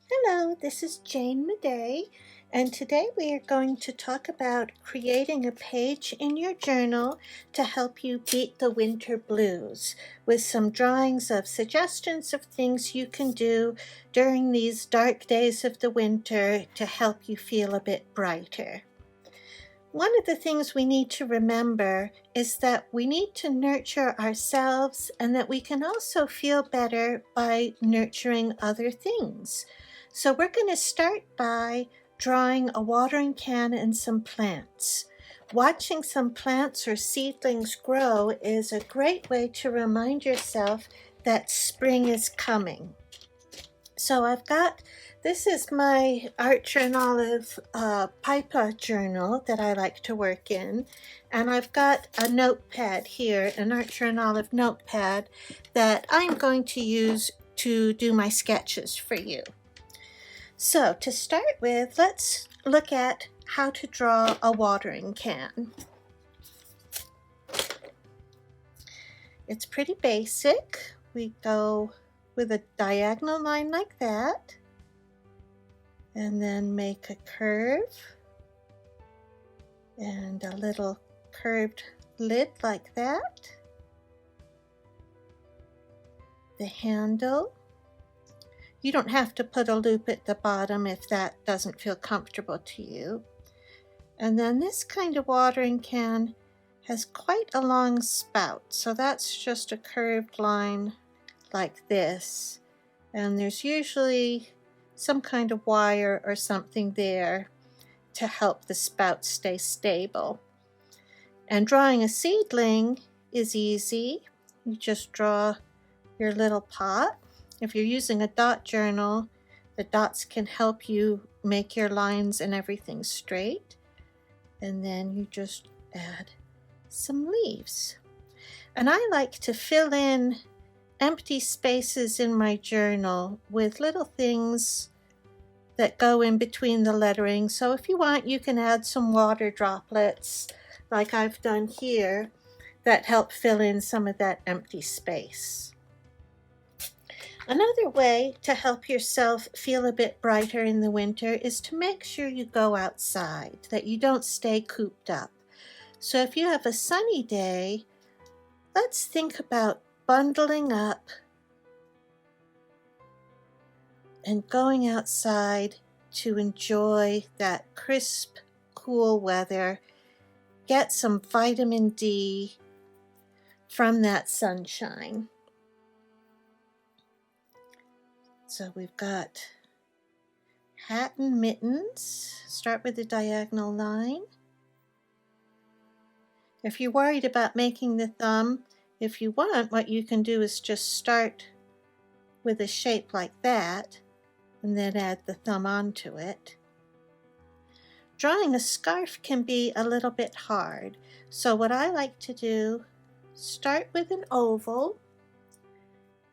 Hello, this is Jane Madej, and today we are going to talk about creating a page in your journal to help you beat the winter blues with some drawings of suggestions of things you can do during these dark days of the winter to help you feel a bit brighter. One of the things we need to remember is that we need to nurture ourselves and that we can also feel better by nurturing other things. So we're going to start by drawing a watering can and some plants. Watching some plants or seedlings grow is a great way to remind yourself that spring is coming. So this is my Archer and Olive Pipa journal that I like to work in. And I've got a notepad here, an Archer and Olive notepad that I'm going to use to do my sketches for you. So to start with, let's look at how to draw a watering can. It's pretty basic. We go with a diagonal line like that, and then make a curve and a little curved lid like that. The handle, you don't have to put a loop at the bottom if that doesn't feel comfortable to you. And then this kind of watering can has quite a long spout, so that's just a curved line like this, and there's usually some kind of wire or something there to help the spout stay stable. And drawing a seedling is easy. You just draw your little pot. If you're using a dot journal, the dots can help you make your lines and everything straight. And then you just add some leaves. And I like to fill in empty spaces in my journal with little things that go in between the lettering. So if you want, you can add some water droplets like I've done here that help fill in some of that empty space. Another way to help yourself feel a bit brighter in the winter is to make sure you go outside, that you don't stay cooped up. So if you have a sunny day, let's think about bundling up and going outside to enjoy that crisp, cool weather. Get some vitamin D from that sunshine. So we've got hat and mittens. Start with the diagonal line. If you're worried about making the thumb, if you want, what you can do is just start with a shape like that and then add the thumb onto it. Drawing a scarf can be a little bit hard, so what I like to do, start with an oval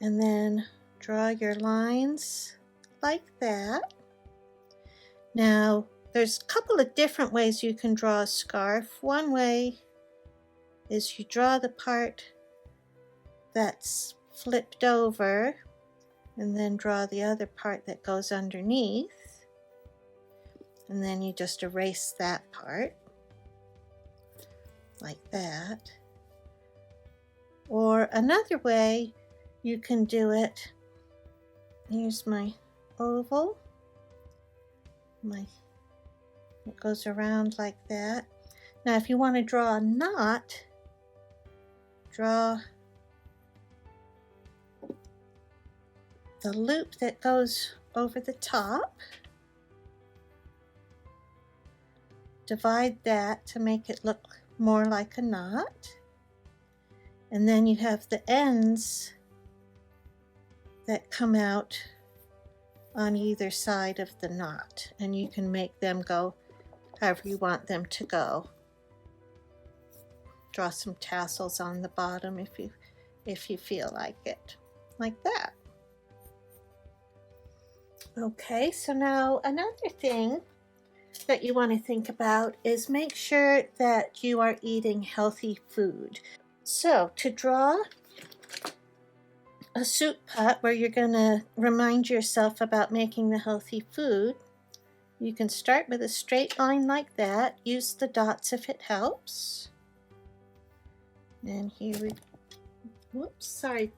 and then draw your lines like that. Now, there's a couple of different ways you can draw a scarf. One way is you draw the part that's flipped over and then draw the other part that goes underneath, and then you just erase that part like that. Or another way you can do it, here's my oval, it goes around like that. Now if you want to draw a knot, draw the loop that goes over the top, divide that to make it look more like a knot, and then you have the ends that come out on either side of the knot, and you can make them go however you want them to go. Draw some tassels on the bottom if you feel like it, like that. Okay, so now another thing that you want to think about is make sure that you are eating healthy food. So to draw a soup pot where you're going to remind yourself about making the healthy food, you can start with a straight line like that. Use the dots if it helps. And here we, whoops, sorry,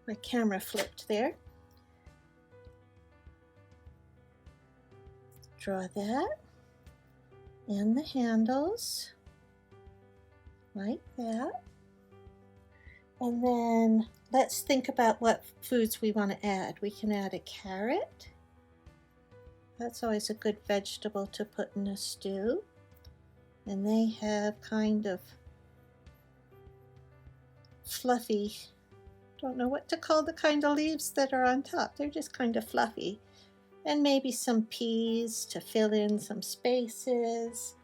my camera flipped there. Draw that. And the handles, like that. And then let's think about what foods we want to add. We can add a carrot. That's always a good vegetable to put in a stew. And they have kind of fluffy, don't know what to call the kind of leaves that are on top. They're just kind of fluffy. And maybe some peas to fill in some spaces.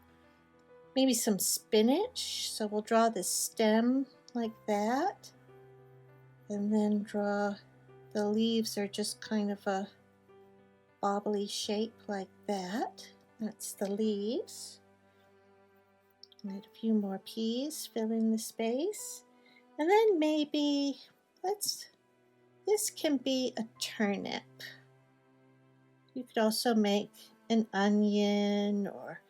Maybe some spinach. So we'll draw the stem like that. And then draw the leaves are just kind of a bobbly shape like that. That's the leaves. Add a few more peas, fill in the space. And then maybe, this can be a turnip. You could also make an onion or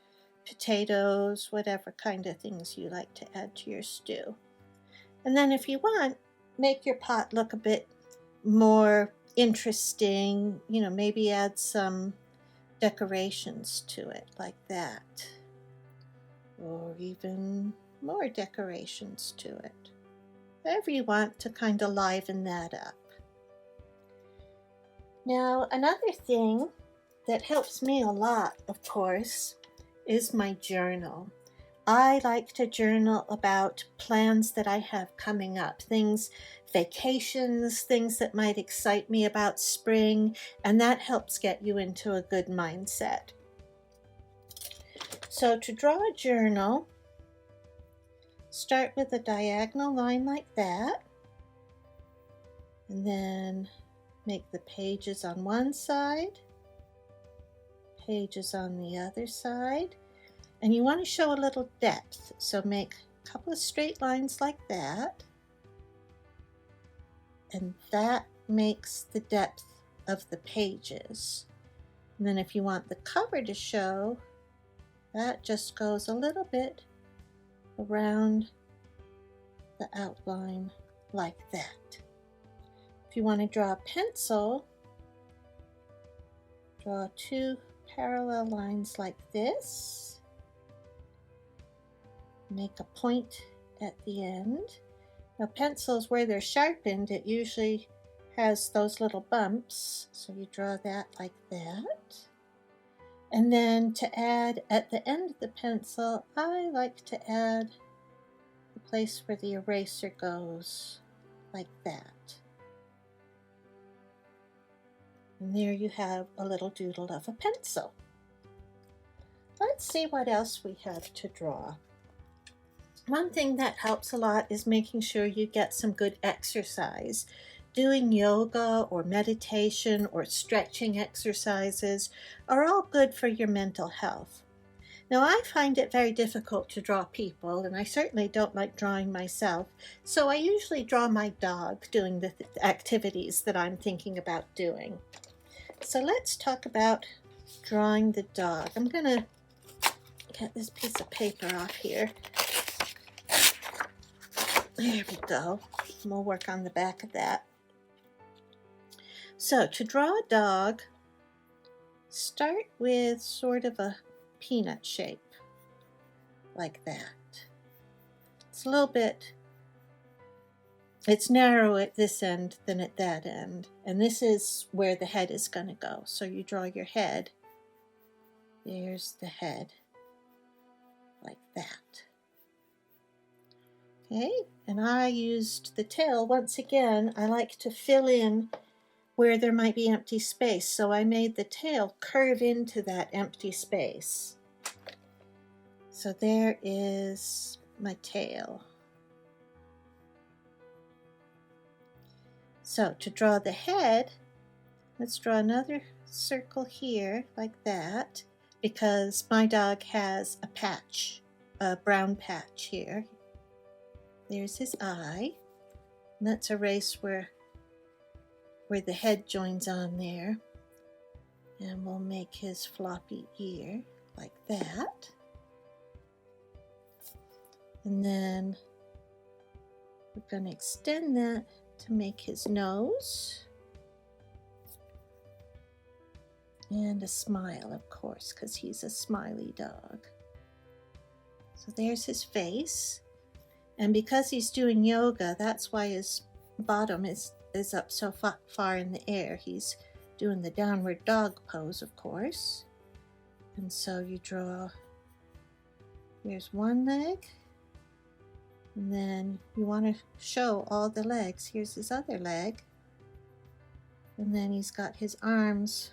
potatoes, whatever kind of things you like to add to your stew. And then if you want, make your pot look a bit more interesting, maybe add some decorations to it like that. Or even more decorations to it. Whatever you want to kind of liven that up. Now, another thing that helps me a lot, of course, is my journal. I like to journal about plans that I have coming up, vacations, things that might excite me about spring, and that helps get you into a good mindset. So to draw a journal, start with a diagonal line like that, and then make the pages on one side, pages on the other side. And you want to show a little depth, so make a couple of straight lines like that. And that makes the depth of the pages. And then if you want the cover to show, that just goes a little bit around the outline like that. If you want to draw a pencil, draw two parallel lines like this. Make a point at the end. Now pencils, where they're sharpened, it usually has those little bumps, so you draw that like that. And then to add at the end of the pencil, I like to add the place where the eraser goes, like that. And there you have a little doodle of a pencil. Let's see what else we have to draw. One thing that helps a lot is making sure you get some good exercise. Doing yoga or meditation or stretching exercises are all good for your mental health. Now, I find it very difficult to draw people, and I certainly don't like drawing myself, so I usually draw my dog doing the activities that I'm thinking about doing. So let's talk about drawing the dog. I'm going to get this piece of paper off here. There we go. We'll work on the back of that. So to draw a dog, start with sort of a peanut shape, like that. It's a little bit, it's narrow at this end than at that end, and this is where the head is going to go. So you draw your head, there's the head, like that. Okay, and I used the tail. Once again, I like to fill in where there might be empty space, so I made the tail curve into that empty space. So there is my tail. So to draw the head, let's draw another circle here like that, because my dog has a patch, a brown patch here. There's his eye. Let's erase where where the head joins on there. And we'll make his floppy ear like that. And then we're going to extend that to make his nose. And a smile, of course, because he's a smiley dog. So there's his face. And because he's doing yoga, that's why his bottom is up so far in the air. He's doing the downward dog pose, of course. And so you draw, here's one leg. And then you want to show all the legs. Here's his other leg. And then he's got his arms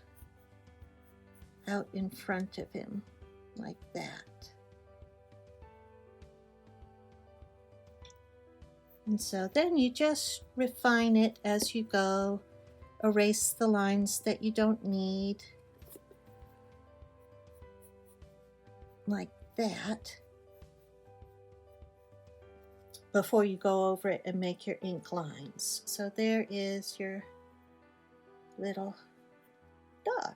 out in front of him, like that. And so then you just refine it as you go. Erase the lines that you don't need, like that, before you go over it and make your ink lines. So there is your little dog.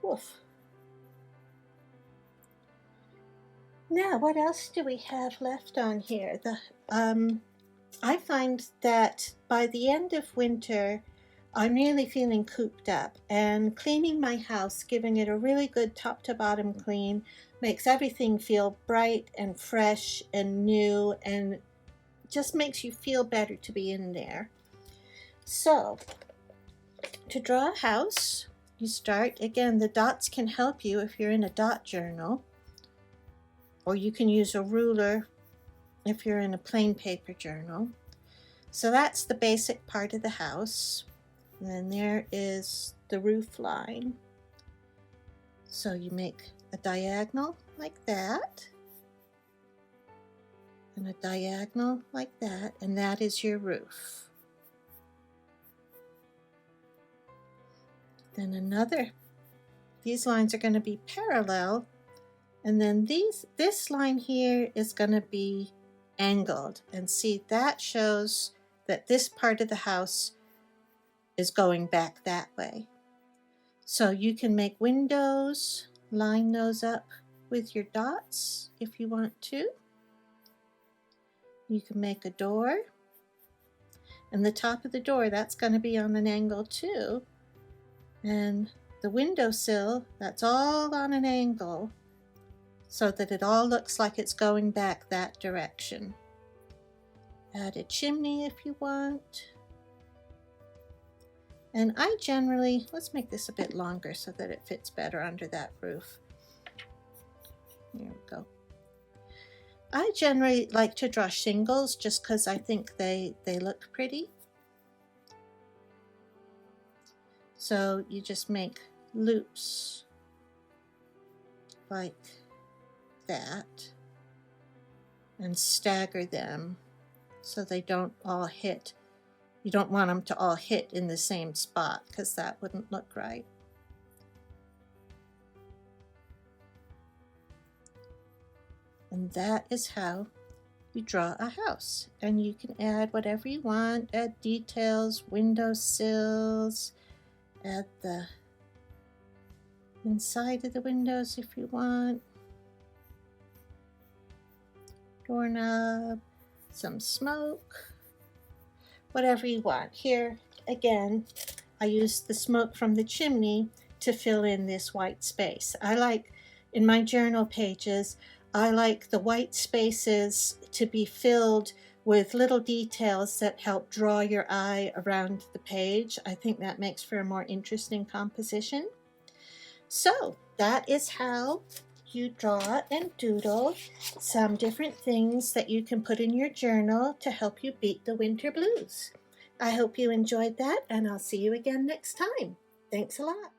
Woof. Now, what else do we have left on here? I find that by the end of winter, I'm really feeling cooped up, and cleaning my house, giving it a really good top to bottom clean, makes everything feel bright and fresh and new, and just makes you feel better to be in there. So, to draw a house, you start, again, the dots can help you if you're in a dot journal, or you can use a ruler if you're in a plain paper journal. So that's the basic part of the house. And then there is the roof line. So you make a diagonal like that, and a diagonal like that, and that is your roof. Then another, these lines are going to be parallel, and then this line here is going to be angled, and see, that shows that this part of the house is going back that way. So you can make windows, line those up with your dots if you want to. You can make a door, and the top of the door, that's going to be on an angle too. And the windowsill, that's all on an angle, so that it all looks like it's going back that direction. Add a chimney if you want. And I generally, let's make this a bit longer so that it fits better under that roof. There we go. I generally like to draw shingles just because I think they look pretty. So you just make loops like that and stagger them so they don't all hit. You don't want them to all hit in the same spot because that wouldn't look right. And that is how you draw a house. And you can add whatever you want, add details, window sills, add the inside of the windows if you want, doorknob, some smoke, whatever you want. Here, again, I used the smoke from the chimney to fill in this white space. I like, in my journal pages, I like the white spaces to be filled with little details that help draw your eye around the page. I think that makes for a more interesting composition. So that is how you draw and doodle some different things that you can put in your journal to help you beat the winter blues. I hope you enjoyed that, and I'll see you again next time. Thanks a lot.